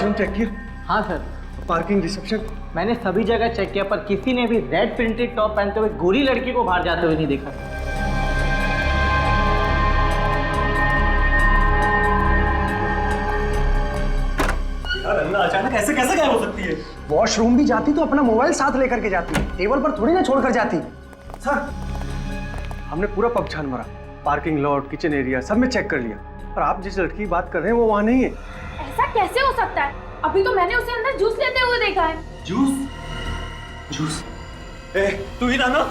Washroom check किया? हाँ sir, parking, reception? मैंने सभी जगह चेक किया पर किसी ने भी रेड प्रिंटेड टॉप पहनते हुए गोरी लड़की को बाहर जाते हुए नहीं देखा। यार अन्ना अचानक ऐसे कैसे गायब हो सकती है? वॉशरूम भी जाती तो अपना मोबाइल साथ लेकर के जाती, टेबल पर थोड़ी ना छोड़कर जाती। सर, हमने पूरा पब छान मारा, पार्किंग लॉट, किचन एरिया सब में चेक कर लिया, पर आप जिस लड़की की बात कर रहे हैं वो वहाँ नहीं है। ऐसा कैसे हो सकता है? अभी तो मैंने उसे अंदर जूस लेते हुए देखा है। जूस? जूस? तू ही था ना?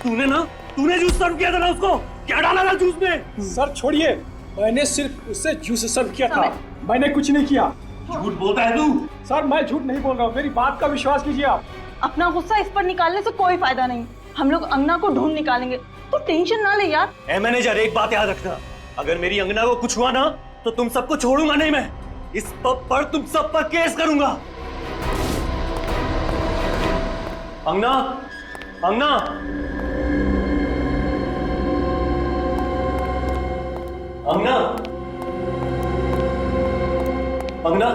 तूने जूस सर्व किया था ना उसको? क्या डाला था जूस में? सर छोड़िए, मैंने सिर्फ उससे जूस सर्व किया था, मैंने कुछ नहीं किया। झूठ बोलता है तू? सर मैं झूठ नहीं बोल रहा हूँ, मेरी बात का विश्वास कीजिए आप। अपना गुस्सा इस पर निकालने से कोई फायदा नहीं, हम लोग अंगना को ढूंढ निकालेंगे, तो टेंशन ना ले यार। ए मैनेजर, एक बात याद रखना, अगर मेरी अंगना को कुछ हुआ ना तो तुम सबको छोड़ूंगा नहीं मैं। इस पब पर तुम सब पर केस करूंगा। अंगना, अंगना, अंगना, अंगना,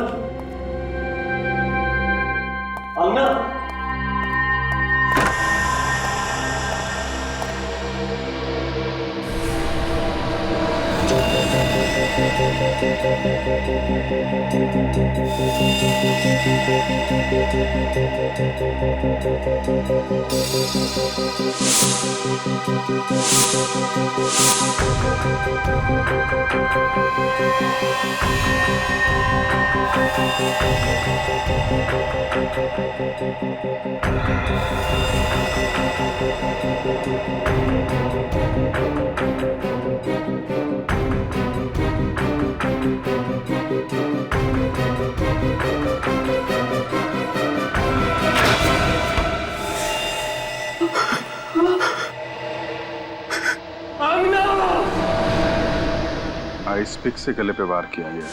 अंगना। आइस पिक से गले पे वार किया गया है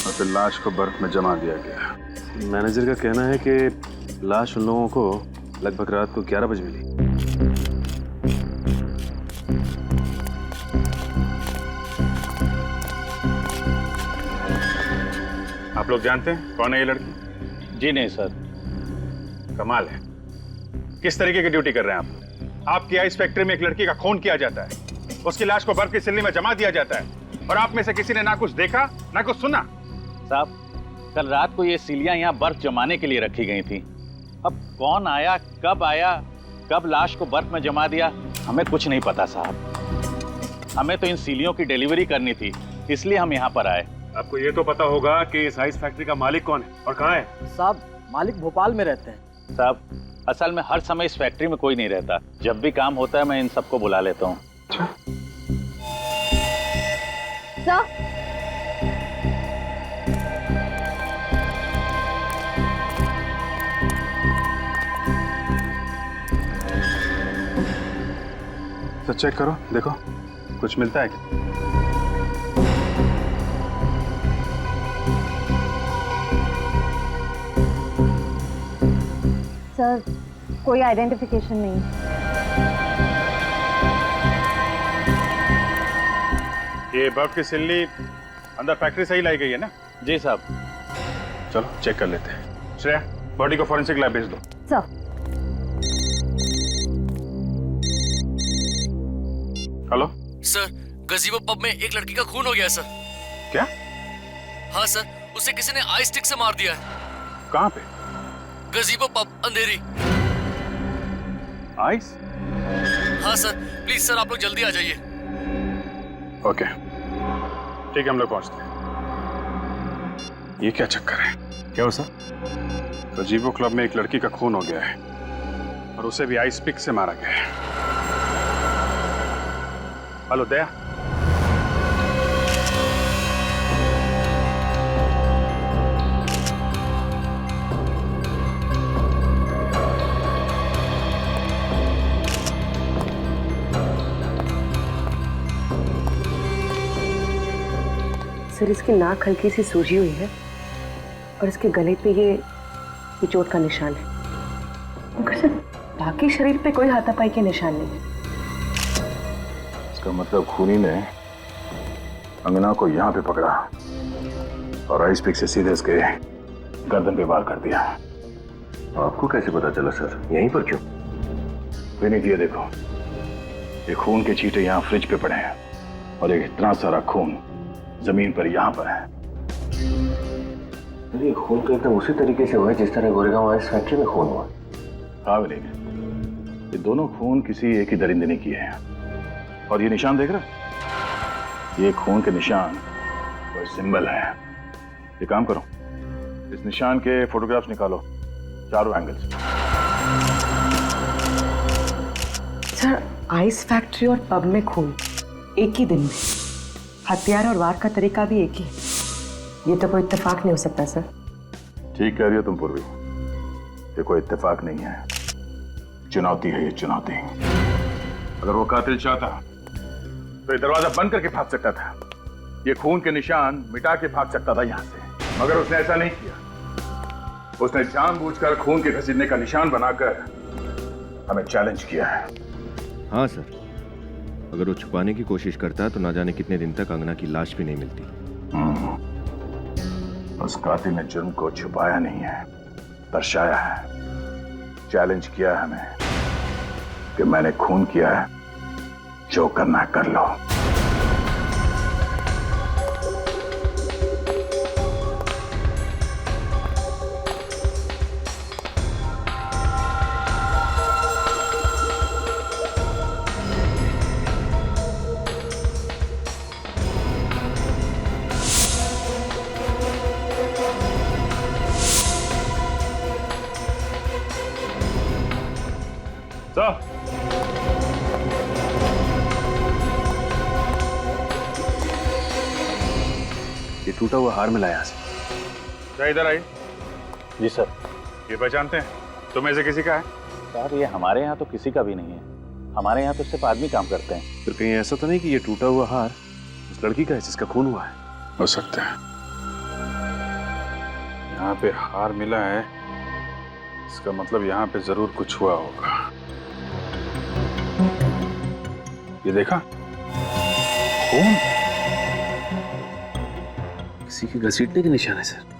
और फिर लाश को बर्फ में जमा दिया गया। मैनेजर का कहना है कि लाश उन लोगों को लगभग रात को 11 बजे मिली। आप लोग जानते हैं कौन है ये लड़की? जी नहीं सर। कमाल है, किस तरीके की ड्यूटी कर रहे हैं आप लोग? आपकी आइस फैक्ट्री में एक लड़की का खून किया जाता है, उसकी लाश को बर्फ की सिल्ली में जमा दिया जाता है और आप में से किसी ने ना कुछ देखा ना कुछ सुना। साहब, कल रात को ये सिलियां यहाँ बर्फ जमाने के लिए रखी गई थी। अब कौन आया, कब लाश को बर्फ में जमा दिया, हमें कुछ नहीं पता साहब। हमें तो इन सिलियों की डिलीवरी करनी थी, इसलिए हम यहाँ पर आए। आपको ये तो पता होगा कि इस आइस फैक्ट्री का मालिक कौन है और कहाँ है? साहब, मालिक भोपाल में रहते हैं। साहब, असल में हर समय इस फैक्ट्री में कोई नहीं रहता, जब भी काम होता है मैं इन सबको बुला लेता हूँ। तो चेक करो, देखो कुछ मिलता है क्या? सर, कोई आइडेंटिफिकेशन नहीं। ये बर्फ की सिल्ली अंदर फैक्ट्री से ही लाई गई है ना? जी साहब। चलो चेक कर लेते हैं। श्रेया, बॉडी को फॉरेंसिक लैब भेज दो। सर। हेलो सर, गजीबो पब में एक लड़की का खून हो गया सर। क्या? हाँ सर, उसे किसी ने आइस स्टिक से मार दिया है। कहाँ पे? गजीबो पब, अंधेरी। आइस? हाँ सर, प्लीज सर आप लोग जल्दी आ जाइए। ओके, ठीक है, हम लोग पहुंचते हैं। ये क्या चक्कर है? क्या हो सर? गजीबो क्लब में एक लड़की का खून हो गया है और उसे भी आइस पिक से मारा गया है। हेलो दया, सर, इसकी नाक हल्की सी सूजी हुई है और इसके गले पे ये चोट का निशान है, मगर सर बाकी शरीर पे कोई हाथापाई के निशान नहीं है। इसका मतलब खूनी ने अंगना को यहाँ पे पकड़ा और आइस पिक से सीधे इसके गर्दन पे वार कर दिया। आपको कैसे पता चला सर? यहीं पर क्यों? विनीत ये देखो, ये खून के छींटे यहाँ फ्रिज पे पड़े हैं और एक इतना सारा खून जमीन पर यहाँ पर है। ये खून तो एकदम उसी तरीके से हुआ है जिस तरह गोरेगांव आइस फैक्ट्री में खून हुआ। हाँ विनीत, ये दोनों खून किसी एक ही दरिंदे ने किए हैं। और ये निशान देख रहे? ये खून के निशान वो सिंबल है। ये काम करो, इस निशान के फोटोग्राफ्स निकालो चारों एंगल्स। सर, आइस फैक्ट्री और पब में खून एक ही दिन में, हथियार और वार का तरीका भी एक ही। ये तो कोई इत्तेफाक नहीं हो सकता सर। ठीक कह रही हो तुम पूर्वी, ये कोई इत्तेफाक नहीं है, चुनौती है ये चुनौती। अगर वो कातिल चाहता तो ये दरवाजा बंद करके भाग सकता था, ये खून के निशान मिटा के भाग सकता था यहां से, मगर उसने ऐसा नहीं किया। उसने जानबूझकर खून के घसीटने का निशान बनाकर हमें चैलेंज किया है। हाँ सर, अगर वो छुपाने की कोशिश करता तो ना जाने कितने दिन तक अंगना की लाश भी नहीं मिलती। उस कातिल ने जुर्म को छुपाया नहीं है, दर्शाया है, चैलेंज किया है हमें कि मैंने खून किया है, जो करना है कर लो। ये टूटा हुआ हार मिला यहाँ से। क्या इधर आई? जी सर। ये पहचानते हैं? तुम्हें से किसी का है? सर ये हमारे यहाँ तो किसी का भी नहीं है, हमारे यहाँ तो सिर्फ आदमी काम करते हैं। फिर कहीं ऐसा तो नहीं कि ये टूटा हुआ हार उस लड़की का है जिसका खून हुआ है? हो सकता है। यहाँ पे हार मिला है, इसका मतलब यहाँ पे जरूर कुछ हुआ होगा। ये देखा खून, किसी के घसीटने के निशान है सर।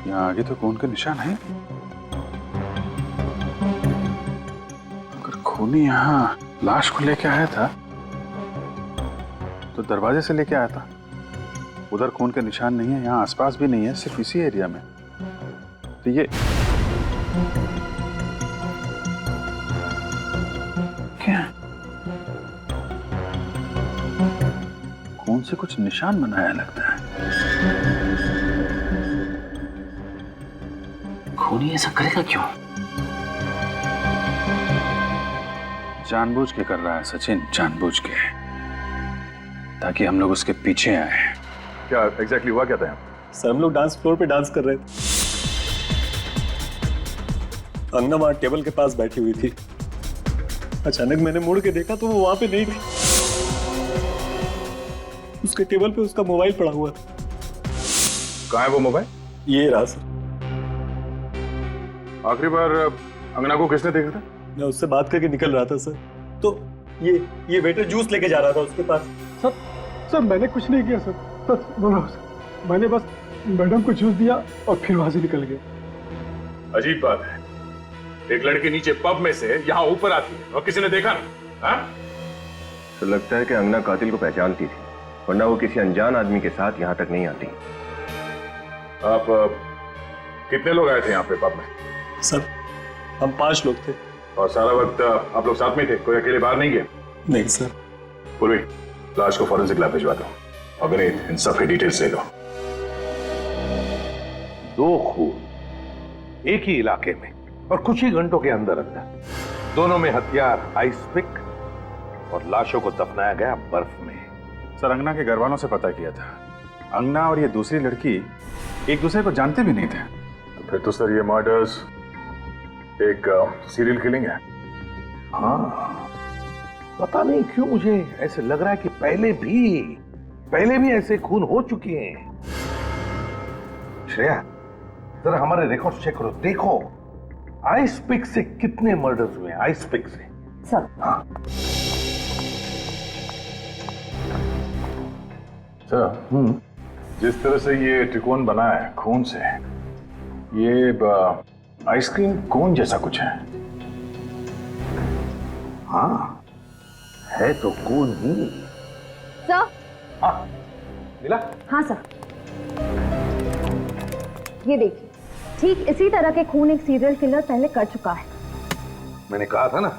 यहाँ आगे तो खून के निशान है। अगर खूनी यहाँ लाश को लेके आया था तो दरवाजे से लेके आया था। उधर खून के निशान नहीं है, यहाँ आसपास भी नहीं है, सिर्फ इसी एरिया में। तो ये क्या? खून से कुछ निशान बनाया लगता है। खूनी ऐसा करेगा क्यों? जानबूझ के कर रहा है सचिन, जानबूझ के, ताकि हम लोग उसके पीछे आए। क्या एग्जैक्टली हुआ क्या था? सर हम लोग डांस फ्लोर पे डांस कर रहे थे, अंगना वहां टेबल के पास बैठी हुई थी। अचानक मैंने मुड़ के देखा तो वो वहां पे नहीं थी। उसके टेबल पे उसका मोबाइल पड़ा हुआ था। कहाँ है वो मोबाइल? ये रहा सर। आखिरी बार अंगना को किसने देखा था? मैं उससे बात करके निकल रहा था सर, तो ये वेटर जूस लेके जा रहा था उसके पास। सर मैंने कुछ नहीं किया सर, सच बोल रहा हूं सर। मैंने बस मैडम को जूस दिया और फिर वहां से निकल गया। अजीब बात है, एक लड़की नीचे पब में से यहाँ ऊपर आती है और किसी ने देखा ना? तो लगता है कि अंगना कातिल को पहचानती थी, वरना वो किसी अनजान आदमी के साथ यहाँ तक नहीं आती। आप कितने लोग आए थे यहाँ पे पब में? सर हम 5 लोग थे। और सारा वक्त आप लोग साथ में थे, कोई अकेले बाहर नहीं गया? नहीं सर। पूर्वी, लाश को फॉरेंसिक लैब भिजवा दो और विनीत इन सब की डिटेल्स ले लो। 2 खून एक ही इलाके में और कुछ ही घंटों के अंदर अंदर, दोनों में हथियार आइस पिक और लाशों को दफनाया गया बर्फ में। सर अंगना के घर वालों से पता किया था, अंगना और ये दूसरी लड़की एक दूसरे को जानते भी नहीं थे। तो फिर तो सर ये मर्डर्स एक सीरियल किलिंग है। हाँ, पता नहीं क्यों मुझे ऐसे लग रहा है कि पहले भी ऐसे खून हो चुके हैं। श्रेया, जरा हमारे रिकॉर्ड चेक करो, देखो आइस पिक से कितने मर्डर्स हुए? आइस पिक से? सर। हाँ सर, जिस तरह से ये त्रिकोण बना है खून से, ये आइसक्रीम कोन जैसा कुछ है। हाँ, है तो कोन ही। सर। हाँ, मिला? हाँ सर, ये देखिए, ठीक इसी तरह के खून एक सीरियल किलर पहले कर चुका है। मैंने कहा था ना।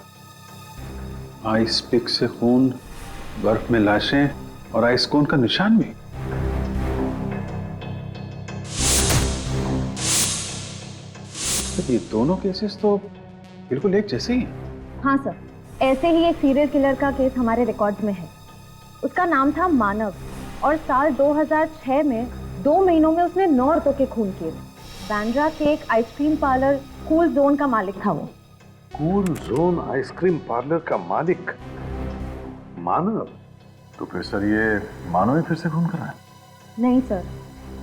आइस पिक से खून, बर्फ में लाशें और आइस कोन का निशान भी। ये दोनों केसेस तो बिल्कुल एक जैसे ही हैं। हाँ सर, ऐसे ही एक सीरियल किलर का केस हमारे रिकॉर्ड में है। उसका नाम था मानव और साल 2006 में 2 महीनों में उसने 9 औरतों के खून किए। बांद्रा के एक आइसक्रीम पार्लर कूल जोन का मालिक था वो। कूल जोन आइसक्रीम पार्लर का मालिक मानव? तो फिर सर ये मानव ही फिर से खून कर रहा है? नहीं सर,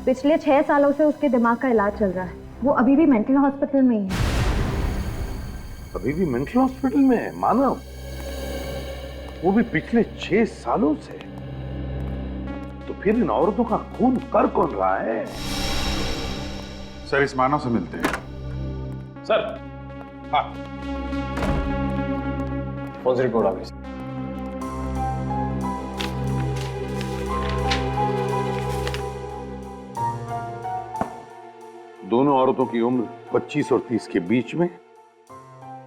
पिछले 6 सालों से उसके दिमाग का इलाज चल रहा है। वो अभी भी मेंटल हॉस्पिटल में ही है। अभी भी मेंटल हॉस्पिटल में है मानव? वो भी पिछले 6 सालों से? तो फिर इन औरतों का खून कर कौन रहा है? सर इस मानव से मिलते हैं। सर। हाँ, कौन सी रिपोर्ट आ गई? दोनों औरतों की उम्र 25 और 30 के बीच में,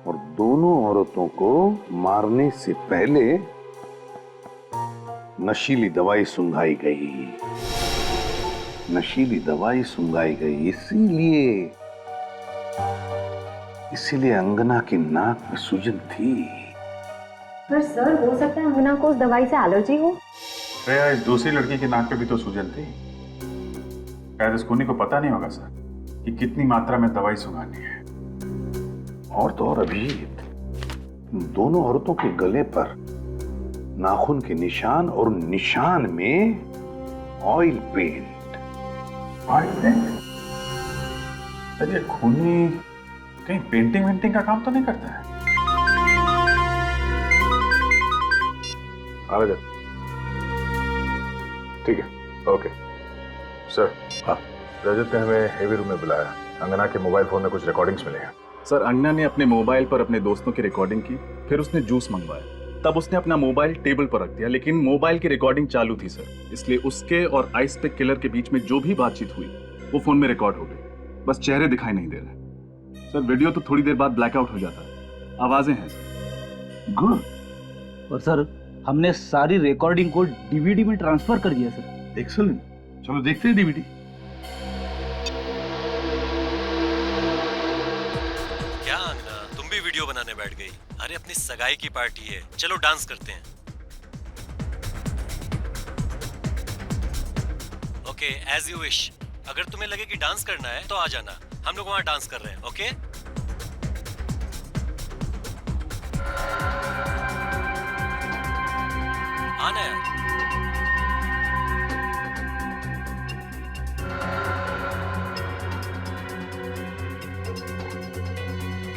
और दोनों औरतों को मारने से पहले नशीली दवाई सुंघाई गई। नशीली दवाई सुंघाई गई इसीलिए अंगना की नाक में सूजन थी। पर सर, हो सकता है अंगना को उस दवाई से एलर्जी हो। श्रेया, इस दूसरी लड़की की नाक पे भी तो सूजन थी। शायद इस खूनी को पता नहीं होगा सर कि कितनी मात्रा में दवाई सुंघानी है। और तो और अभिजीत, दोनों औरतों के गले पर नाखून के निशान और निशान में oil paint. Oil paint? Sir ये खूनी कहीं पेंटिंग वेंटिंग का काम तो नहीं करता है? आ जा। ठीक है, ओके सर। हाँ, रजत ने हमें हेवी रूम में बुलाया। अंगना के मोबाइल फोन में कुछ रिकॉर्डिंग्स मिले हैं। सर, अंगना ने अपने मोबाइल पर अपने दोस्तों की रिकॉर्डिंग की, फिर उसने जूस मंगवाया। तब उसने अपना मोबाइल टेबल पर रख दिया, लेकिन मोबाइल की रिकॉर्डिंग चालू थी सर, इसलिए उसके और आइस पिक किलर के बीच में जो भी बातचीत हुई वो फोन में रिकॉर्ड हो गई। बस चेहरे दिखाई नहीं दे रहे सर। वीडियो तो थोड़ी देर बाद ब्लैकआउट हो जाता है, आवाजें हैं सर। गुड। और सर, हमने सारी रिकॉर्डिंग को डीवीडी में ट्रांसफर कर दिया सर। एक्सीलेंट, चलो देखते हैं डीवीडी। क्या अंगना, तुम भी वीडियो बनाने बैठ गई? अरे अपनी सगाई की पार्टी है, चलो डांस करते हैं। Okay, as you wish. अगर तुम्हें लगे कि डांस करना है तो आ जाना, हम लोग वहां डांस कर रहे हैं। ओके? आना यार।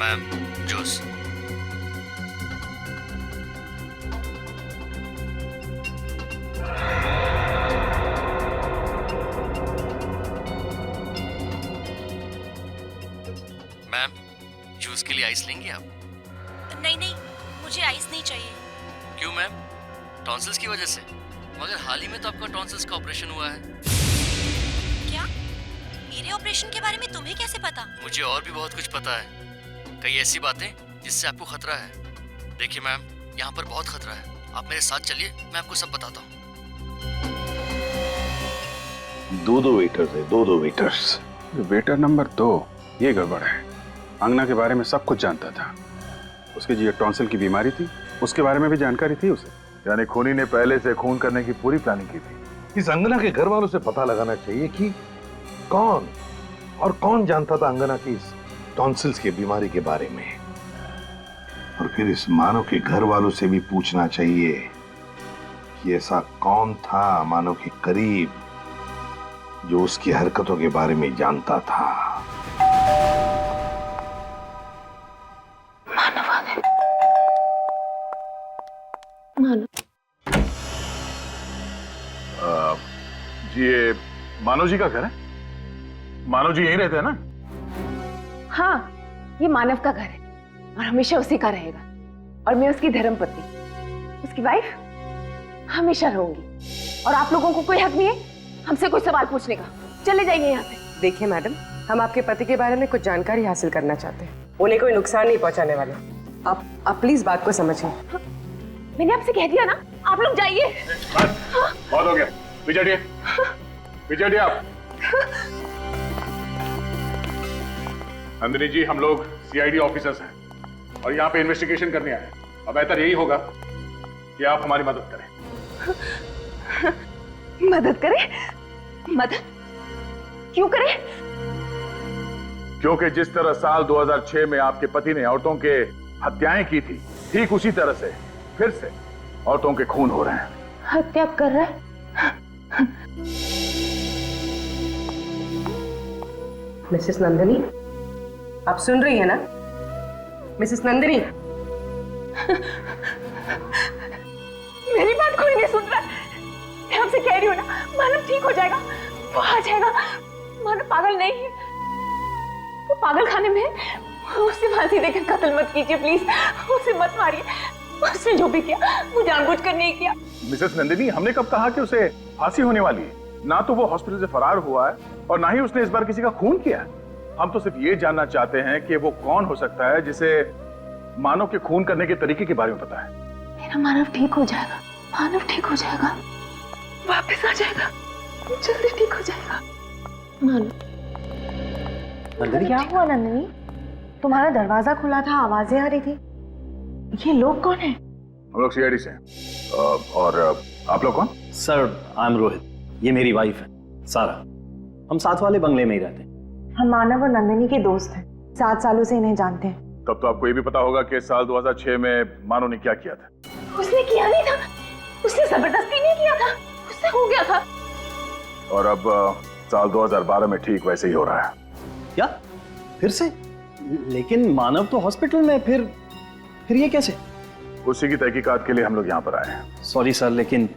Ma'am, juice. मैम, जूस के लिए आइस लेंगे आप? नहीं नहीं, मुझे आइस नहीं चाहिए। क्यों मैम? टॉन्सिल्स की वजह से? मगर हाल ही में तो आपका टॉन्सिल्स का ऑपरेशन हुआ है। क्या? मेरे ऑपरेशन के बारे में तुम्हें कैसे पता? मुझे और भी बहुत कुछ पता है, कई ऐसी बातें जिससे आपको खतरा है। देखिए मैम, यहाँ पर बहुत खतरा है, आप मेरे साथ चलिए, मैं आपको सब बताता हूँ। दो वेटर्स है, दो वेटर्स। वेटर नंबर 2 ये गड़बड़ है। अंगना के बारे में सब कुछ जानता था। उसकी जो टॉन्सिल की बीमारी थी उसके बारे में भी जानकारी थी उसे। यानी खूनी ने पहले से खून करने की पूरी प्लानिंग की थी। इस अंगना के घर वालों से पता लगाना चाहिए कि कौन जानता था अंगना की इस टॉन्सिल्स की बीमारी के बारे में। और फिर इस मानव के घर वालों से भी पूछना चाहिए कि ऐसा कौन था मानव के करीब जो उसकी हरकतों के बारे में जानता था। जी ये मानव जी का घर है? मानव जी यहीं रहते हैं ना? हाँ, ये मानव का घर है और हमेशा उसी का रहेगा। और मैं उसकी धर्मपत्नी, उसकी वाइफ हमेशा रहूंगी। और आप लोगों को कोई हक नहीं है हमसे कोई सवाल पूछने का। चले जाइए यहाँ से। देखिए मैडम, हम आपके पति के बारे में कुछ जानकारी हासिल करना चाहते हैं। उन्हें कोई नुकसान नहीं पहुंचाने वाले। आप प्लीज बात को समझिए। मैंने आपसे कह दिया ना, आप लोग जाइए। बहुत हो गया, विजय आप। नंदिनी जी, हम लोग सीआईडी ऑफिसर्स हैं और यहाँ पे इन्वेस्टिगेशन करने आए हैं। अब बेहतर यही होगा कि आप हमारी मदद करें। मदद करें? मदद क्यों करें? क्योंकि जिस तरह साल 2006 में आपके पति ने औरतों के हत्याएं की थी, ठीक उसी तरह से फिर से औरतों के खून हो रहे हैं। हत्या कर रहा है? मिसेस नंदिनी, आप सुन रही है ना? मिसेस नंदिनी, मेरी बात कोई नहीं सुन रहा। मैं आपसे कह रही हूँ ना, मानव ठीक हो जाएगा, वो आ जाएगा। मानव पागल नहीं है, वो पागल खाने में है। उसे फांसी देकर कत्ल मत कीजिए प्लीज, उसे मत मारिए। उसने जो भी किया वो जानबूझकर नहीं किया। मिसेस नंदिनी, हमने कब कहा कि उसे फांसी होने वाली है? ना तो वो हॉस्पिटल से फरार हुआ है और ना ही उसने इस बार किसी का खून किया है। हम तो सिर्फ ये जानना चाहते हैं कि वो कौन हो सकता है जिसे मानव के खून करने के तरीके के बारे में पता है। मेरा मानव ठीक हो जाएगा, मानव ठीक हो जाएगा, वापस आ जाएगा, जल्दी ठीक हो जाएगा। मानव। क्या हुआ नंदिनी? तुम्हारा दरवाजा खुला था, आवाजें आ रही थी। ये लोग कौन हैं? हम लोग सीआईडी से हैं। और आप लोग कौन? सर, आई एम रोहित, ये मेरी वाइफ है सारा। हम साथ वाले बंगले में ही रहते हैं। हम मानव और नंदिनी के दोस्त हैं, 7 सालों से इन्हें जानते हैं। तब तो आपको ये भी पता होगा कि साल 2006 में मानव ने क्या किया था। उसने किया नहीं था, उसने जबरदस्ती नहीं किया था, उससे हो गया था। और अब साल 2012 में ठीक वैसे ही हो रहा है। क्या? फिर से? लेकिन मानव तो हॉस्पिटल में, फिर ये कैसे? उसी की तहकीकात के लिए हम लोग यहाँ पर आए हैं। सॉरी सर, लेकिन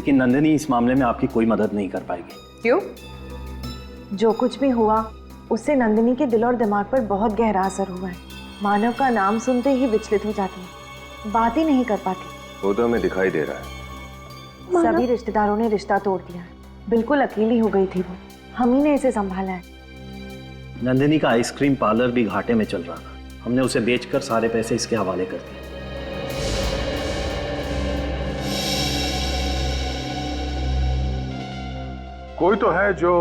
नंदिनी इस मामले में आपकी कोई मदद नहीं कर पाएगी। क्यों? जो कुछ भी हुआ उससे नंदिनी के दिल और दिमाग पर बहुत गहरा असर हुआ है। मानव का नाम सुनते ही विचलित हो जाती है, बात ही नहीं कर पाती। वो तो हमें दिखाई दे रहा है। सभी रिश्तेदारों ने रिश्ता तोड़ दिया है, बिल्कुल अकेली हो गई थी वो। हम ही ने इसे संभाला है। नंदिनी का आइसक्रीम पार्लर भी घाटे में चल रहा था, हमने उसे बेचकर सारे पैसे इसके हवाले कर दिए। कोई तो है जो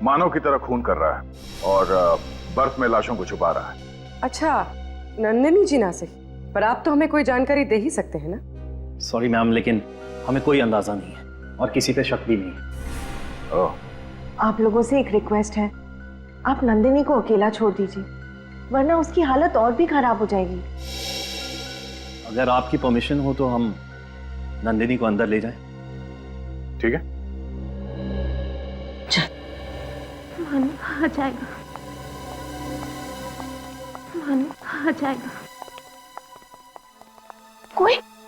मानव की तरह खून कर रहा है और बर्फ में लाशों को छुपा रहा है। अच्छा, नंदिनी जी ना सही, पर आप तो हमें कोई जानकारी दे ही सकते हैं ना? सॉरी मैम, लेकिन हमें कोई अंदाजा नहीं है और किसी पे शक भी नहीं है। आप लोगों से एक रिक्वेस्ट है, आप नंदिनी को अकेला छोड़ दीजिए, वरना उसकी हालत और भी खराब हो जाएगी। अगर आपकी परमिशन हो तो हम नंदिनी को अंदर ले जाएं। ठीक है। मानव आ जाएगा, मानव आ जाएगा।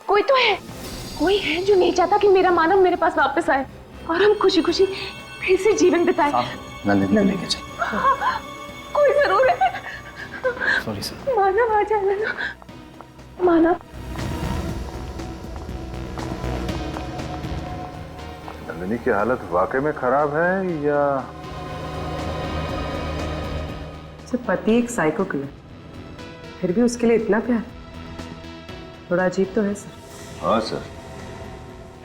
कोई तो है, कोई है जो नहीं चाहता कि मेरा मानव मेरे पास वापस आए और हम खुशी खुशी फिर से जीवन बिताए। नंदिनी को लेके जाइए। कोई जरूर है। Sorry sir. मानव आ जाएगा ना? मानव। नंदिनी की हालत वाकई में खराब है या? सर, पति एक साइको किलर, फिर भी उसके लिए इतना प्यार, थोड़ा अजीब तो है सर। हाँ सर,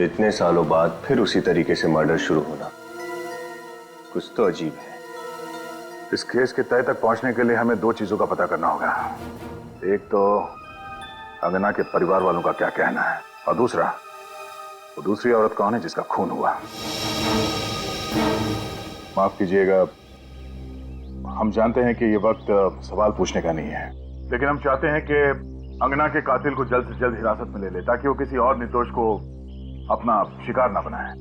इतने सालों बाद फिर उसी तरीके से मर्डर शुरू होना कुछ तो अजीब है। इस केस के तय तक पहुंचने के लिए हमें 2 चीजों का पता करना होगा। एक तो अंगना के परिवार वालों का क्या कहना है और दूसरा, वो दूसरी औरत कौन है जिसका खून हुआ। माफ कीजिएगा, हम जानते हैं कि ये वक्त सवाल पूछने का नहीं है, लेकिन हम चाहते हैं कि अंगना के कातिल को जल्द से जल्द हिरासत में ले ले ताकि वो किसी और निर्दोष को अपना शिकार ना बनाए।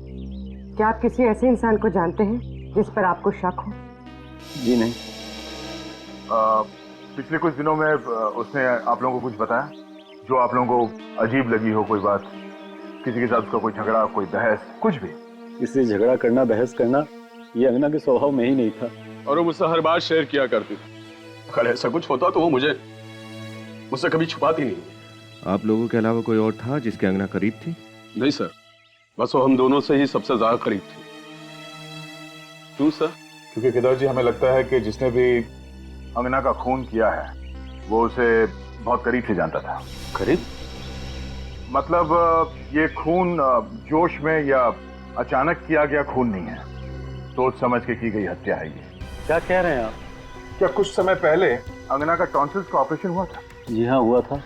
क्या आप किसी ऐसे इंसान को जानते हैं जिस पर आपको शक हो? जी नहीं। पिछले कुछ दिनों में उसने आप लोगों को कुछ बताया जो आप लोगों को अजीब लगी हो? कोई बात, किसी के साथ उसका कोई झगड़ा, कोई बहस, कुछ भी? इसलिए झगड़ा करना, बहस करना ये अंगना के स्वभाव में ही नहीं था। और वो मुझसे हर बात शेयर किया करती थी। अगर ऐसा कुछ होता तो वो मुझसे कभी छुपाती नहीं। आप लोगों के अलावा कोई और था जिसके अंगना करीब थी? नहीं सर, बस वो हम दोनों से ही सबसे ज्यादा करीब थी। क्यों सर? क्योंकि केदार जी, हमें लगता है कि जिसने भी अंगना का खून किया है वो उसे बहुत करीब से जानता था। करीब? मतलब ये खून जोश में या अचानक किया गया खून नहीं है, सोच समझ के की गई हत्या है ये। क्या कह रहे हैं आप? क्या कुछ समय पहले अंगना का टॉन्सिल्स का ऑपरेशन हुआ था? जी हाँ, हुआ था।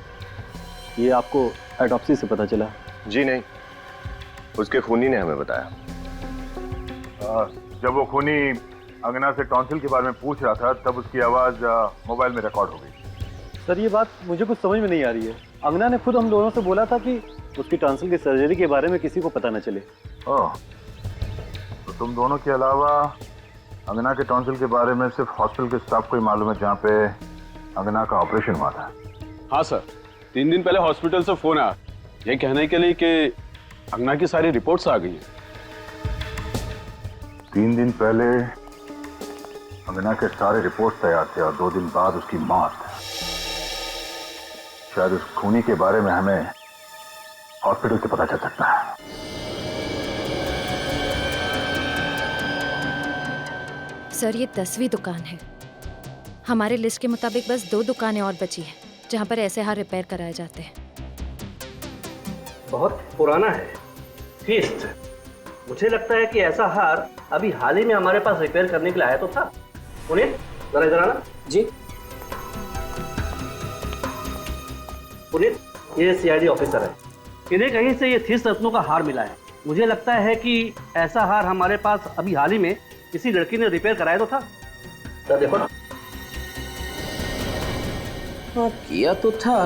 ये आपको ऑटोप्सी से पता चला? जी नहीं, उसके खूनी ने हमें बताया। जब वो खूनी अंगना से टॉन्सिल के बारे में पूछ रहा था तब उसकी आवाज मोबाइल में रिकॉर्ड हो गई। सर, ये बात मुझे कुछ समझ में नहीं आ रही है। अंगना ने खुद हम दोनों से बोला था कि उसकी टॉन्सिल की सर्जरी के बारे में किसी को पता न चले। ओह, तो तुम दोनों के अलावा अंगना के टॉन्सिल के बारे में सिर्फ हॉस्पिटल के स्टाफ को ही मालूम है जहाँ पे अंगना का ऑपरेशन हुआ था? हाँ सर, 3 दिन पहले हॉस्पिटल से फोन आया ये कहने के लिए कि अंगना की सारी रिपोर्ट्स आ गई हैं। 3 दिन पहले अंगना के सारे रिपोर्ट तैयार थे और 2 दिन बाद उसकी मौत। शायद उस खूनी के बारे में हमें हॉस्पिटल से पता चल सकता है। सर, ये 10वीं दुकान है। हमारे लिस्ट के मुताबिक बस 2 दुकानें और बची हैं जहाँ पर ऐसे हार रिपेयर कराए जाते हैं। बहुत पुराना है फीस्ट। मुझे लगता है कि ऐसा हार अभी हाल ही में हमारे पास रिपेयर करने के लिए आया तो था। उन्हें जरा इधर आना। जी पुनीत, ये सीआईडी ऑफिसर है। इन्हें कहीं से ये 30 रत्नों का हार मिला है। मुझे लगता है कि ऐसा हार हमारे पास अभी हाल ही में किसी लड़की ने रिपेयर कराया तो था। तो देखो ना। हाँ, किया तो था।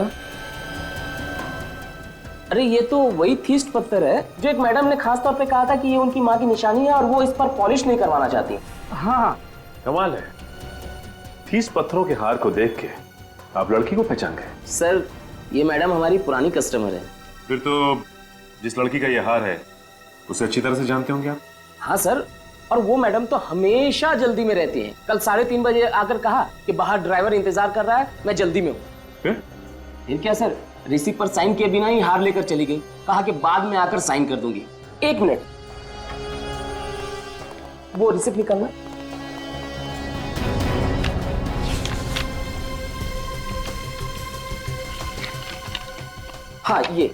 अरे ये तो वही थीस्ट पत्थर है जो एक मैडम ने खास तौर पे कहा था कि ये उनकी माँ की निशानी है और वो इस पर पॉलिश नहीं करवाना चाहती। हाँ, कमाल है। 30 पत्थरों के हार को देख के आप लड़की को पहचान गए? सर, ये मैडम हमारी पुरानी कस्टमर है। फिर तो जिस लड़की का ये हार है उसे अच्छी तरह से जानते होंगे आप? हाँ सर, और वो मैडम तो हमेशा जल्दी में रहती हैं। कल 3:30 बजे आकर कहा कि बाहर ड्राइवर इंतजार कर रहा है, मैं जल्दी में हूँ। फिर क्या सर, रिसीप्ट पर साइन किए बिना ही हार लेकर चली गई। कहा कि बाद में आकर साइन कर दूंगी। 1 मिनट, वो रिसीप्ट निकालना। हाँ, ये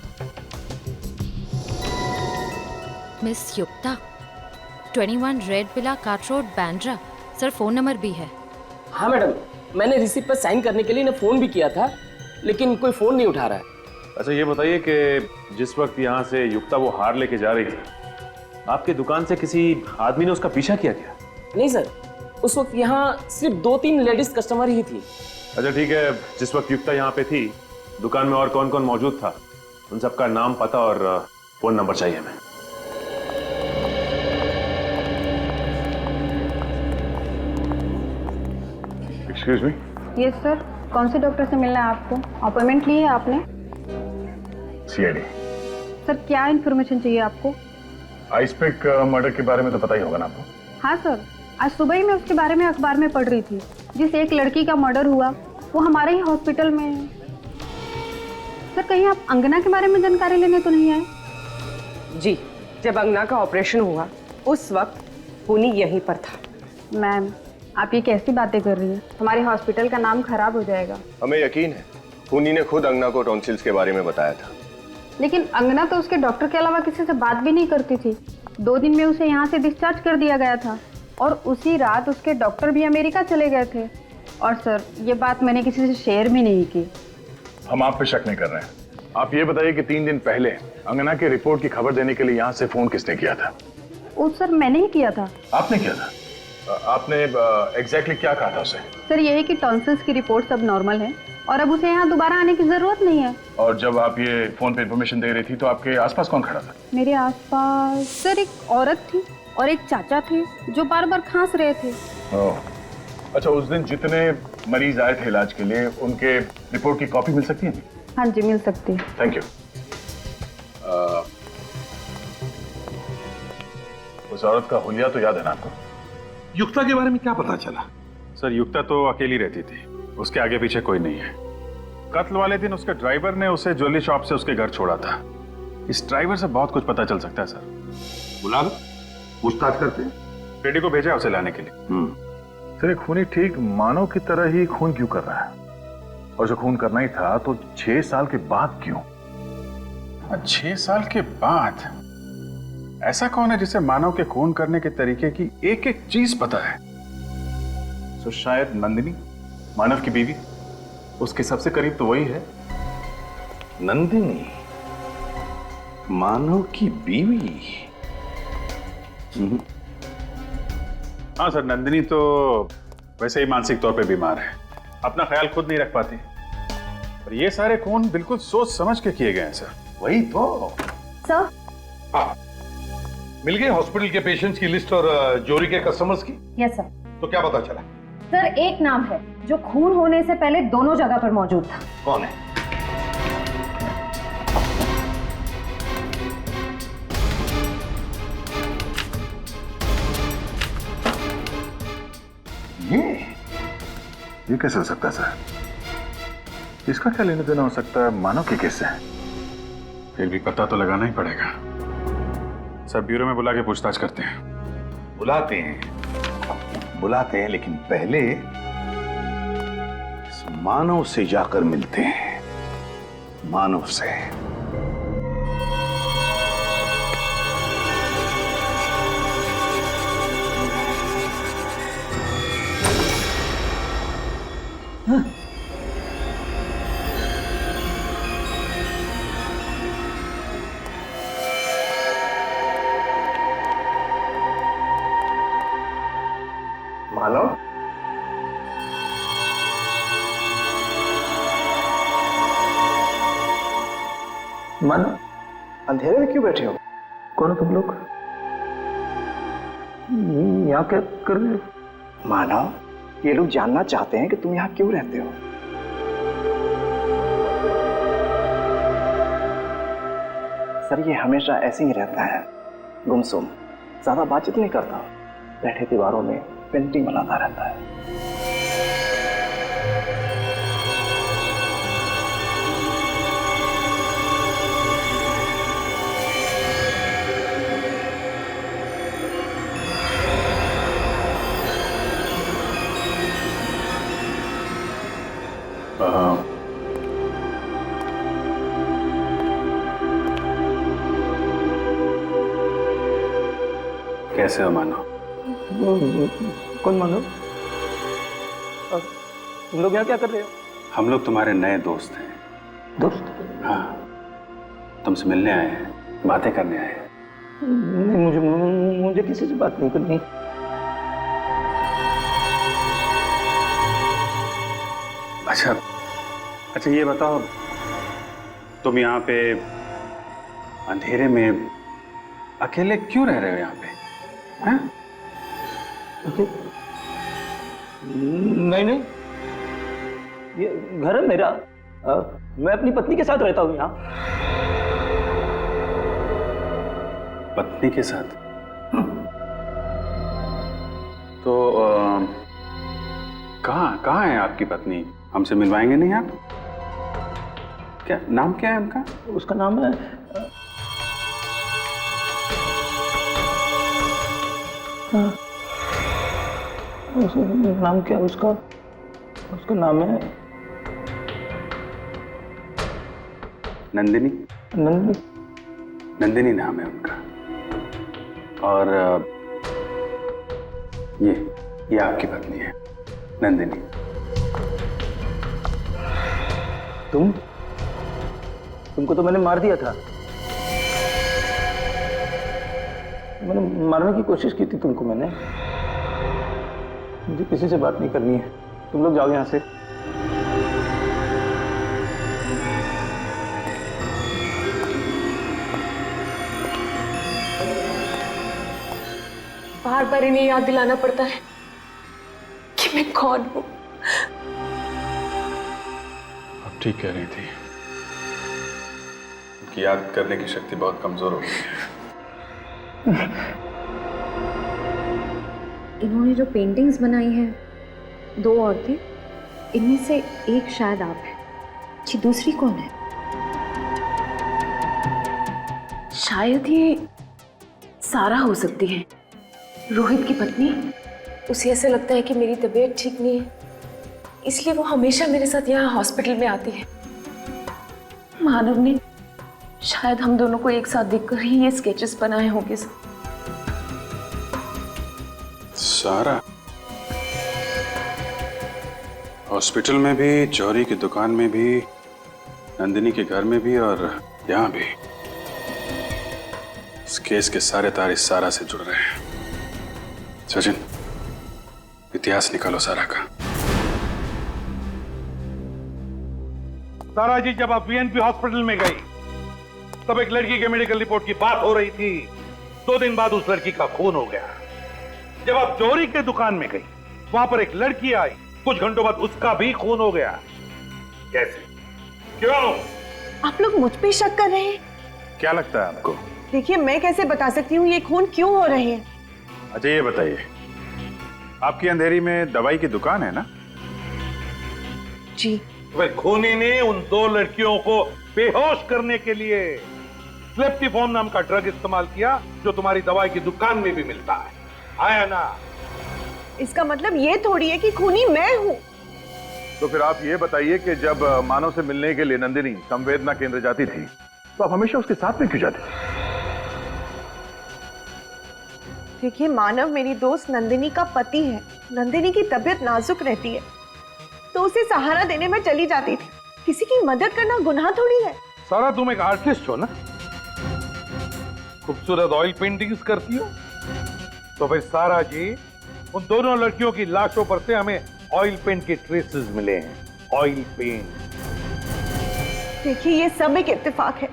मिस युक्ता, 21 red villa cart road, Bandra. Sir, phone number भी है। हाँ मैडम, मैंने रिसीप्ट पर साइन करने के लिए इन्हें फोन भी किया था, लेकिन कोई फोन नहीं उठा रहा है। अच्छा, ये बताइए कि जिस वक्त यहाँ से युक्ता वो हार लेके जा रही थी, आपके दुकान से किसी आदमी ने उसका पीछा किया क्या? नहीं सर, उस वक्त यहाँ सिर्फ 2-3 लेडीज कस्टमर ही थी। अच्छा ठीक है, जिस वक्त युक्ता यहाँ पे थी दुकान में और कौन कौन मौजूद था, उन सबका नाम, पता और फोन नंबर चाहिए हमें। Excuse me. यस सर, कौन से डॉक्टर से मिलना है आपको? अपॉइंटमेंट ली है आपने? सीआईडी। सर, क्या इन्फॉर्मेशन चाहिए आपको? आइसपिक मर्डर के बारे में तो पता ही होगा ना आपको? हाँ सर, आज सुबह ही मैं उसके बारे में अखबार में पढ़ रही थी। जिस एक लड़की का मर्डर हुआ वो हमारे ही हॉस्पिटल में है। सर, कहीं आप अंगना के बारे में जानकारी लेने तो नहीं आए? जी, जब अंगना का ऑपरेशन हुआ उस वक्त खूनी यहीं पर था। मैम, आप ये कैसी बातें कर रही हैं? हमारे हॉस्पिटल का नाम खराब हो जाएगा। हमें यकीन है खूनी ने खुद अंगना को टॉन्सिल्स के बारे में बताया था। लेकिन अंगना तो उसके डॉक्टर के अलावा किसी से बात भी नहीं करती थी। 2 दिन में उसे यहाँ से डिस्चार्ज कर दिया गया था और उसी रात उसके डॉक्टर भी अमेरिका चले गए थे। और सर, ये बात मैंने किसी से शेयर भी नहीं की। हम आप पे शक नहीं कर रहे हैं। आप ये बताइए कि 3 दिन पहले अंगना के रिपोर्ट की खबर देने के लिए यहाँ से फोन किसने किया था? वो सर, मैंने ही किया था। आपने किया था? आपने एग्जैक्टली क्या कहा था उसे? सर, यही कि टॉन्सिल्स की रिपोर्ट सब नॉर्मल है और अब उसे यहाँ दोबारा आने की जरूरत नहीं है। और जब आप ये फोन पे इंफॉर्मेशन दे रही थी तो आपके आसपास कौन खड़ा था? मेरे आसपास सर एक औरत थी और एक चाचा थे जो बार बार खांस रहे थे। ओह, अच्छा, उस दिन जितने मरीज आए थे इलाज के लिए उनके रिपोर्ट की कॉपी मिल सकती है? हाँ जी, मिल सकती है। Thank you. उस औरत का हुलिया तो याद है ना आपको? युक्ता के बारे में क्या पता चला? सर युक्ता तो अकेली रहती थी, उसके आगे पीछे कोई नहीं है। कत्ल वाले दिन उसके ड्राइवर ने उसे ज्वेलरी शॉप से उसके घर छोड़ा था। इस ड्राइवर से बहुत कुछ पता चल सकता है सर। बुला लो, पूछताछ करते हैं। रेडी को भेजा उसे लाने के लिए। सर एक खूनी ठीक मानव की तरह ही खून क्यों कर रहा है? और जो खून करना ही था तो 6 साल के बाद क्यों? 6 साल के बाद? ऐसा कौन है जिसे मानव के खून करने के तरीके की एक एक चीज पता है? तो शायद नंदिनी, मानव की बीवी। उसके सबसे करीब तो वही है। नंदिनी मानव की बीवी? हाँ सर, नंदिनी तो वैसे ही मानसिक तौर पे बीमार है, अपना ख्याल खुद नहीं रख पाती। और ये सारे खून बिल्कुल सोच समझ के किए गए हैं सर। वही तो सर। हाँ, मिल गए हॉस्पिटल के पेशेंट्स की लिस्ट और जोरी के कस्टमर्स की? Yes sir. तो क्या पता चला? सर एक नाम है जो खून होने से पहले दोनों जगह पर मौजूद था। कौन है? ये कैसे हो सकता है सर? इसका क्या लेना देना हो सकता है मानव के केस से? फिर भी पता तो लगाना ही पड़ेगा सर। ब्यूरो में बुला के पूछताछ करते हैं। बुलाते हैं लेकिन पहले इस मानव से जाकर मिलते हैं। मानव से। मानव, मानव, अंधेरे में क्यों बैठे हो? कौन हो तुम लोग? यहाँ क्या कर रहे हो? मानव, ये लोग जानना चाहते हैं कि तुम यहाँ क्यों रहते हो। सर ये हमेशा ऐसे ही रहता है, गुमसुम, ज्यादा बातचीत नहीं करता, बैठे दीवारों में पेंटिंग बनाता रहता है। कैसे हो मानव? कौन मानव? तुम लोग यहाँ क्या कर रहे हो? हम लोग तुम्हारे नए दोस्त हैं। दोस्त? हाँ, तुमसे मिलने आए हैं, बातें करने आए हैं। नहीं, मुझे किसी से बात नहीं करनी। अच्छा ये बताओ, तुम यहाँ पे अंधेरे में अकेले क्यों रह रहे हो यहाँ पे? हाँ? नहीं, ये घर है मेरा। मैं अपनी पत्नी के साथ रहता हूँ यहाँ। पत्नी के साथ? तो कहाँ है आपकी पत्नी? हमसे मिलवाएंगे नहीं आप? क्या नाम क्या है उनका? उसका नाम है नाम क्या? उसका नाम है नंदिनी। नंदिनी? नंदिनी नाम है उनका। और ये आपकी पत्नी है, नंदिनी। तुमको तो मैंने मार दिया था। मैंने मारने की कोशिश की थी तुमको। मैंने मुझे किसी से बात नहीं करनी है। तुम लोग जाओ यहाँ से। बार बार इन्हें याद दिलाना पड़ता है कि मैं कौन हूं। आप ठीक कह रही थी, उनकी याद करने की शक्ति बहुत कमजोर हो गई है। इन्होंने जो पेंटिंग्स बनाई हैं, 2 औरतें, इनमें से एक शायद आप हैं। जी, दूसरी कौन है? शायद ये सारा हो सकती है, रोहित की पत्नी। उसे ऐसा लगता है कि मेरी तबीयत ठीक नहीं है, इसलिए वो हमेशा मेरे साथ यहाँ हॉस्पिटल में आती है। मानव ने शायद हम दोनों को एक साथ देखकर ही ये स्केचेस बनाए होंगे। सारा हॉस्पिटल में भी, जौहरी की दुकान में भी, नंदिनी के घर में भी और यहाँ भी। इस केस के सारे तार इस सारा से जुड़ रहे हैं। सचिन, इतिहास निकालो सारा का। सारा जी, जब आप वीएनपी हॉस्पिटल में गई तब एक लड़की के मेडिकल रिपोर्ट की बात हो रही थी। 2 दिन बाद उस लड़की का खून हो गया। जब आप जौहरी के दुकान में गई, वहां पर एक लड़की आई, कुछ घंटों बाद उसका भी खून हो गया। कैसे? क्यों? आप लोग मुझ पे शक कर रहे हैं? क्या लगता है आपको? देखिए, मैं कैसे बता सकती हूँ ये खून क्यों हो रहे हैं। अच्छा ये बताइए, आपकी अंधेरी में दवाई की दुकान है ना? जी। वह खूनी ने उन 2 लड़कियों को बेहोश करने के लिए स्लेप्टिफॉर्म नाम का ड्रग इस्तेमाल किया, जो तुम्हारी दवाई की दुकान में भी मिलता है। आया ना? इसका मतलब ये थोड़ी है कि खूनी मैं हूँ। तो फिर आप ये बताइए कि जब मानव से मिलने के लिए नंदिनी संवेदना केंद्र जाती थी, तो आप हमेशा उसके साथ में क्यों जाती थी? देखिए, मानव मेरी दोस्त नंदिनी का पति है। नंदिनी की तबीयत नाजुक रहती है, तो उसे सहारा देने में चली जाती थी। किसी की मदद करना गुनाह थोड़ी है। सारा, तुम एक आर्टिस्ट हो ना? खूबसूरत ऑयल पेंटिंग्स करती हो। तो फिर सारा जी, उन दोनों लड़कियों की लाशों पर से हमें ऑयल पेंट के ट्रेसेस मिले हैं। Oil paint. देखिए, ये सब एक इत्तेफाक है।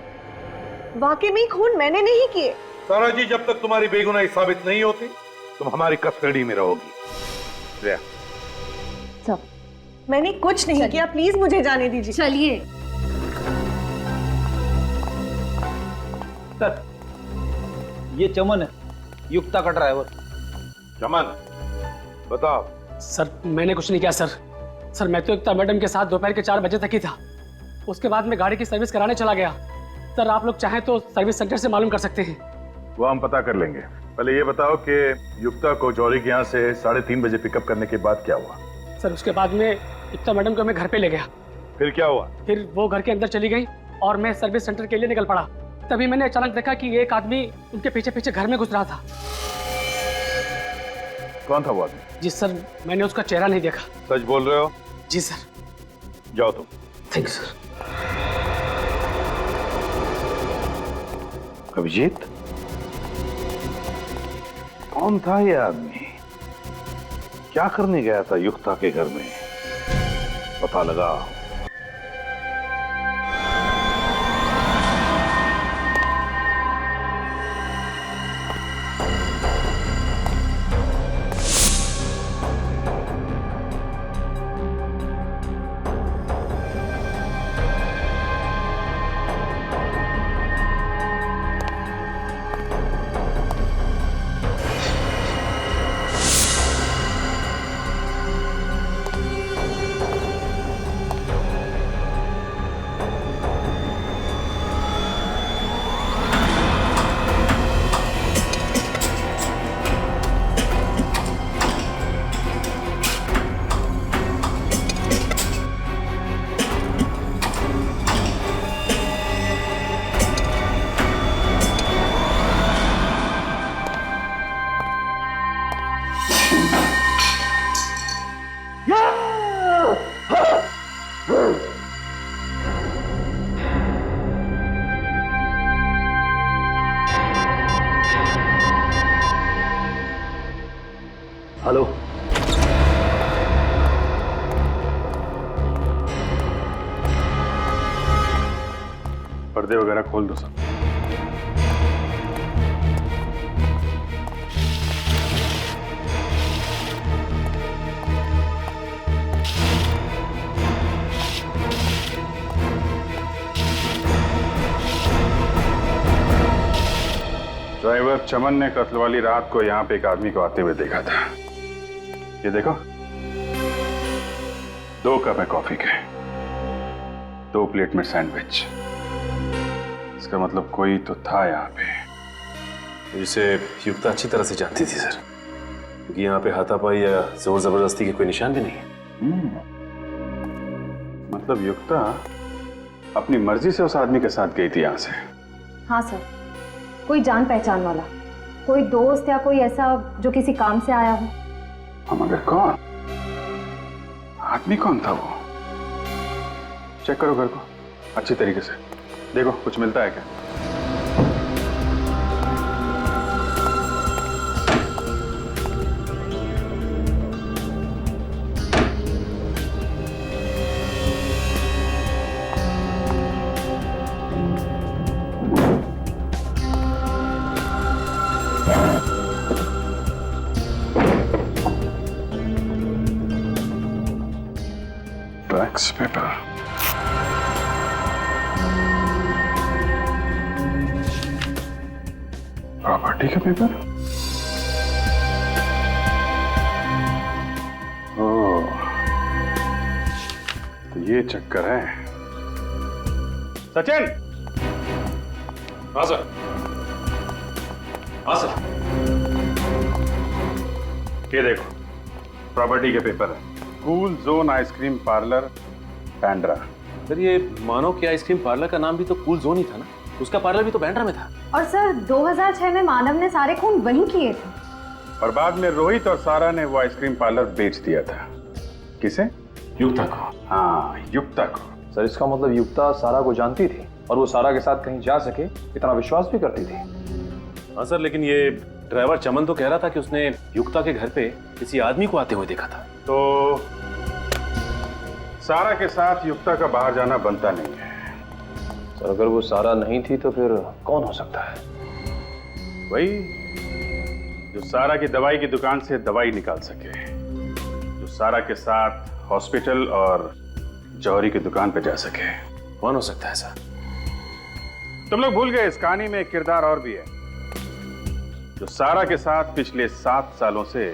वाकई में खून मैंने नहीं किए। सारा जी, जब तक तुम्हारी बेगुनाही साबित नहीं होती, तुम हमारी कस्टडी में रहोगी। सब मैंने कुछ नहीं किया, प्लीज मुझे जाने दीजिए। चलिए। सर, ये चमन है, युक्ता का ड्राइवर। चमन, बताओ। सर, मैंने कुछ नहीं किया सर। सर, मैं तो युक्ता मैडम के साथ दोपहर के 4 बजे तक ही था। उसके बाद मैं गाड़ी की सर्विस कराने चला गया। सर, आप लोग चाहें तो सर्विस सेंटर से मालूम कर सकते हैं। वो हम पता कर लेंगे। पहले ये बताओ कि युक्ता को जौहरी के यहाँ से 3:30 बजे पिकअप करने के बाद क्या हुआ? सर, उसके बाद में युक्ता मैडम को मैं घर पे ले गया। फिर क्या हुआ? फिर वो घर के अंदर चली गई और मैं सर्विस सेंटर के लिए निकल पड़ा। तभी मैंने अचानक देखा कि एक आदमी उनके पीछे पीछे घर में घुस रहा था। कौन था वो आदमी? जी सर, मैंने उसका चेहरा नहीं देखा। सच बोल रहे हो? जी सर। जाओ तुम। Thank you sir. अभिजीत, कौन था ये आदमी? क्या करने गया था युक्ता के घर में? पता लगा। हेलो। पर्दे वगैरह खोल दो सब। ड्राइवर चमन ने कत्ल वाली रात को यहाँ पे एक आदमी को आते हुए देखा था। ये देखो, 2 कप है कॉफी के, 2 प्लेट में सैंडविच। इसका मतलब कोई तो था यहाँ पे। जिसे युक्ता अच्छी तरह से जानती थी सर, क्योंकि यहाँ पे हाथापाई या जोर जबरदस्ती के कोई निशान भी नहीं है। मतलब युक्ता अपनी मर्जी से उस आदमी के साथ गई थी यहाँ से? हाँ सर, कोई जान पहचान वाला, कोई दोस्त या कोई ऐसा जो किसी काम से आया हो। हम मगर कौन? आदमी कौन था वो? चेक करो घर को अच्छी तरीके से, देखो कुछ मिलता है क्या। टैक्स पेपर, प्रॉपर्टी का पेपर। ओह, तो ये चक्कर है। सचिन! हाँ सर। हाँ सर। ये देखो, प्रॉपर्टी के पेपर है। Cool zone ice cream parlour, Bandra. Sir ये मानव के आइसक्रीम पार्लर का नाम भी तो कूल जोन ही था ना, उसका पार्लर भी तो बैंड्रा में था। और सर 2006 में मानव ने सारे खून वहीं किए थे। और बाद में रोहित और सारा ने वो आइसक्रीम पार्लर बेच दिया था। किसे? युक्ता को। हाँ, युक्ता को। सर इसका मतलब युक्ता सारा को जानती थी और वो सारा के साथ कहीं जा सके इतना विश्वास भी करती थी। हाँ सर, लेकिन ये ड्राइवर चमन तो कह रहा था कि उसने युक्ता के घर पे किसी आदमी को आते हुए देखा था। तो सारा के साथ युक्ता का बाहर जाना बनता नहीं है। सर अगर वो सारा नहीं थी तो फिर कौन हो सकता है? वही जो सारा की दवाई की दुकान से दवाई निकाल सके, जो सारा के साथ हॉस्पिटल और जौहरी की दुकान पे जा सके। कौन हो सकता है सर? तुम लोग भूल गए इस कहानी में एक किरदार और भी है, जो सारा के साथ पिछले 7 सालों से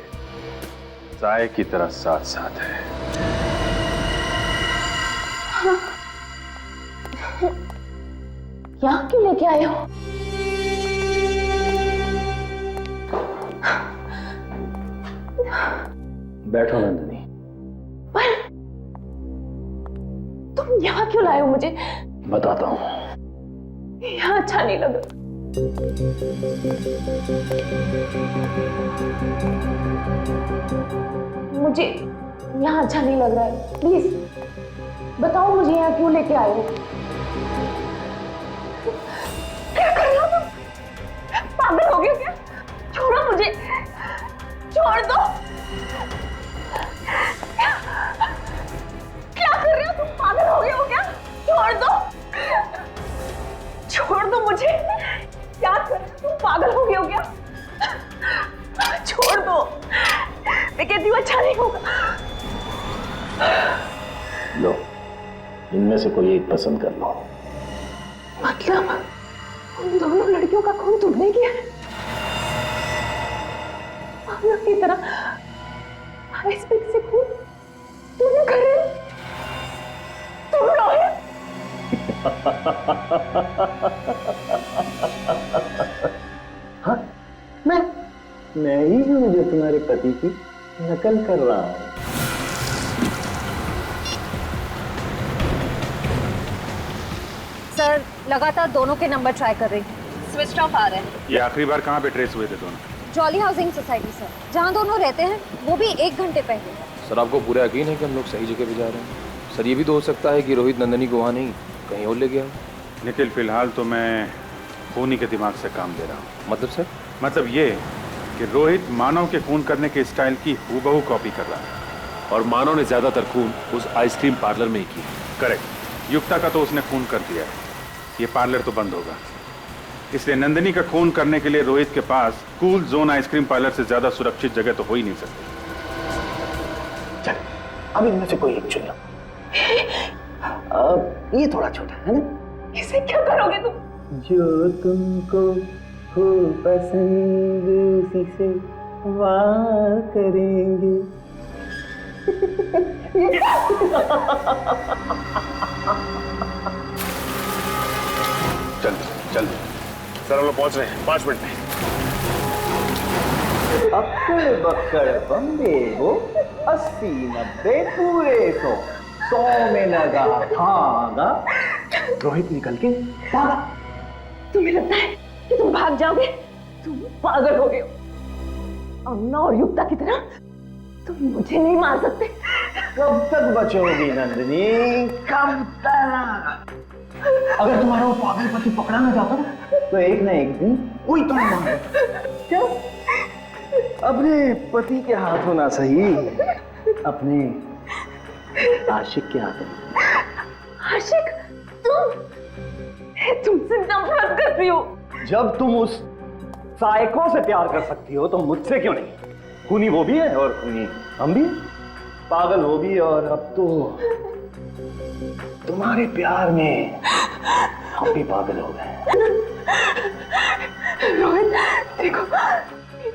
साए की तरह साथ साथ है। यहाँ क्यों लेके आए हो? बैठो नंदिनी। पर तुम यहाँ क्यों लाए हो मुझे? बताता हूँ। यहाँ अच्छा नहीं लगा। मुझे यहाँ अच्छा नहीं लग रहा है, प्लीज बताओ मुझे यहाँ क्यों लेके आए हो? क्या कर रहे हो तुम? पागल हो गए हो क्या? छोड़ो मुझे, छोड़ दो। क्या कर रहे हो तुम? पागल हो गए हो क्या? छोड़ दो, छोड़ दो मुझे। क्या कर रहे हो तुम? पागल हो गए हो क्या? छोड़ दो, मैं कहती हूँ अच्छा नहीं होगा। लो, इनमें से कोई एक पसंद कर लो। मतलब उन दोनों लड़कियों का खून तुमने किया है? पागल की तरह आइसपिक से खून तुमने कर रहे हो? तुम रोहित? हाँ, मैं ही हूँ जो तुम्हारे पति की नकल कर रहा हूँ। सर लगातार दोनों के नंबर ट्राई कर रही हूँ, स्विच ऑफ आ रहे हैं। ये आखिरी बार कहाँ पे ट्रेस हुए थे दोनों? जॉली हाउसिंग सोसाइटी सर, जहाँ दोनों रहते हैं, वो भी 1 घंटे पहले। सर आपको पूरा यकीन है कि हम लोग सही जगह पे जा रहे हैं? सर ये भी तो हो सकता है कि रोहित नंदिनी को वहाँ नहीं कहीं और ले गया हो। निखिल, फिलहाल तो मैं खूनी के दिमाग से काम दे रहा हूँ। मतलब सर? मतलब ये कि रोहित मानव के खून करने के स्टाइल की हूबहू कॉपी कर रहा है। और मानव ने ज्यादातर खून उस आइसक्रीम पार्लर में ही किया। करेक्ट। युक्ता का तो उसने खून कर दिया है, ये पार्लर तो बंद होगा। इसलिए नंदिनी का खून करने के लिए रोहित के पास कूल जोन आइसक्रीम पार्लर से ज्यादा सुरक्षित जगह तो हो ही नहीं सकती। चल, अब इनमें से कोई एक चुन लो। ये थोड़ा छोटा है ना? इसे क्या करोगे तुम? जो तुमको हो पसंद उसी से वार करेंगे। जल्दी सर, हम लोग पहुंच रहे हैं 5 मिनट में। अक्कड़ बक्कड़ बम्बे हो, 80 90 पूरे 100 में लगा धागा। रोहित निकल के भागा। तुम्हें लगता है कि तुम भाग जाओगे? तुम पागल हो गए हो। अम्ना और युक्ता की तरह तुम मुझे नहीं मार सकते। कब तक बचोगी नंदिनी, कब तक? अगर तुम्हारा वो पागल पति पकड़ा ना जाता तो एक ना एक दिन वही तुम्हें मार। क्या? अपने पति के हाथों ना सही, अपने आशिक के हाथों। आशिक? तुमसे नफरत करती हो। जब तुम उस साइको से प्यार कर सकती हो तो मुझसे क्यों नहीं? खूनी वो भी है और खूनी हम भी, पागल वो भी, और अब तो तुम्हारे प्यार में हम भी पागल हो गए। रोहित देखो,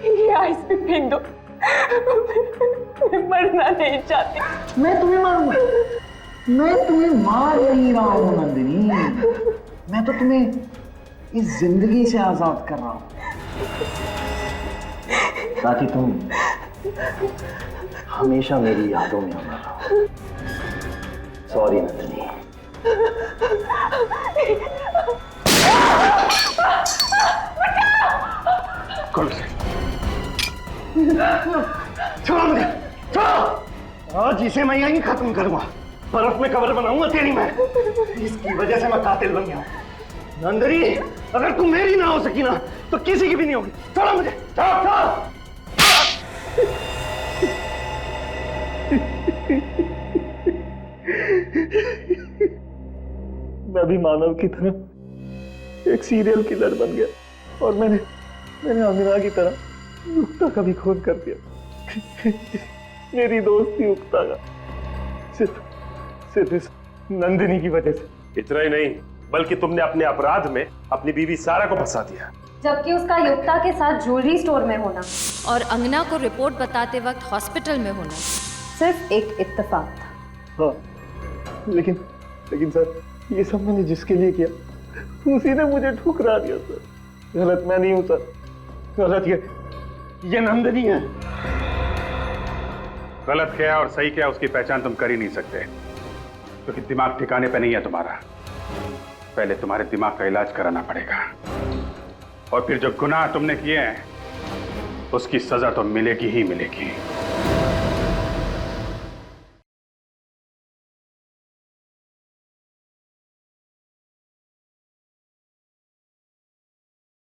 ये आइस पे फेंक दो। मैं मरना नहीं चाहती। मैं तुम्हें मारूंगा? मैं तुम्हें मार नहीं रहा हूं नंदिनी, मैं तो तुम्हें इस जिंदगी से आजाद कर रहा हूं ताकि तुम हमेशा मेरी यादों में अमर रहो। सॉरी नंदिनी। कौन से? छोड़ो मुझे, छोड़ो। आज इसे मैं यहीं खत्म करूंगा, बर्फ में कब्र बनाऊंगा तेरी मैं। इसकी वजह से मैं कातिल बन गया हूं। नंदिनी, अगर तुम मेरी ना हो सकी ना तो किसी की भी नहीं होगी। छोड़ो मुझे, छोड़ो। मैं भी मानव की तरह एक सीरियल किलर बन गया और मैंने अमीना की तरह युक्ता का भी खून कर दिया। मेरी दोस्ती युक्ता का सिर्फ इस नंदिनी की वजह से। इतना ही नहीं, बल्कि तुमने अपने अपराध में अपनी बीवी सारा को फंसा दिया, जबकि उसका युक्ता के साथ ज्वेलरी स्टोर में होना और अंगना को रिपोर्ट बताते वक्त हॉस्पिटल में होना सिर्फ एक इत्तेफाक था। हाँ, लेकिन सर, ये सब मैंने जिसके लिए किया उसी ने मुझे ठुकरा दिया सर। गलत मैं नहीं हूं सर, गलत ये नंदिनी है। गलत क्या और सही क्या उसकी पहचान तुम कर ही नहीं सकते, क्योंकि दिमाग ठिकाने पे नहीं है तुम्हारा। पहले तुम्हारे दिमाग का इलाज कराना पड़ेगा, और फिर जो गुनाह तुमने किए हैं उसकी सजा तो मिलेगी ही मिलेगी।